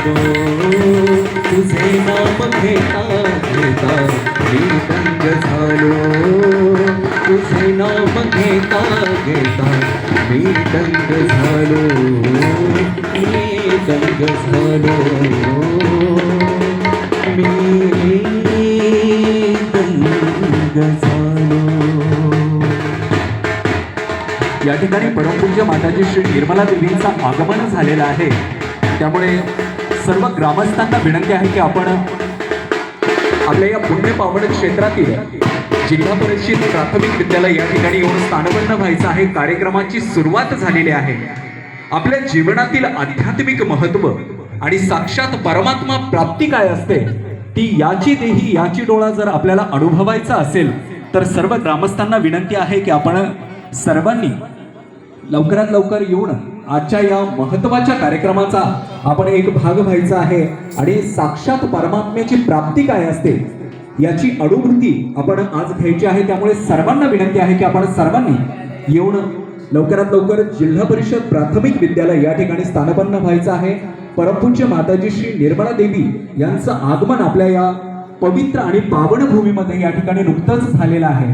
झालो, तुझे नाम घेता घेता मी दंग झालो, तुझे नाम घेता घेता मी दंग झालो, मी दंग झालो, मी दंग झालो. या ठिकाणी परमपूज्य माताजी श्री निर्मला देवींचं आगमन झालेलं आहे. त्यामुळे सर्व ग्रामस्थांना विनंती आहे की आपण आपल्या या पुण्य पावन क्षेत्रातील जिल्हा परिषद प्राथमिक विद्यालय या ठिकाणी येऊन स्थानबद्ध व्हायचं आहे. कार्यक्रमाची सुरुवात झालेली आहे. आपल्या जीवनातील आध्यात्मिक महत्व आणि साक्षात परमात्मा प्राप्ती काय असते ती याची देही याची डोळा जर आपल्याला अनुभवायचा असेल तर सर्व ग्रामस्थांना विनंती आहे की आपण सर्वांनी लवकरात लवकर येऊन आजच्या या महत्त्वाच्या कार्यक्रमाचा आपण एक भाग व्हायचा आहे आणि साक्षात परमात्म्याची प्राप्ती काय असते याची अनुभूती आपण आज घ्यायची आहे. त्यामुळे सर्वांना विनंती आहे की आपण सर्वांनी येऊन लवकरात लवकर जिल्हा परिषद प्राथमिक विद्यालय या ठिकाणी स्थानपन्न व्हायचं आहे. परमपूज्य माताजी श्री निर्मला देवी यांचं आगमन आपल्या या पवित्र आणि पावन भूमीमध्ये या ठिकाणी नुकतंच झालेलं आहे.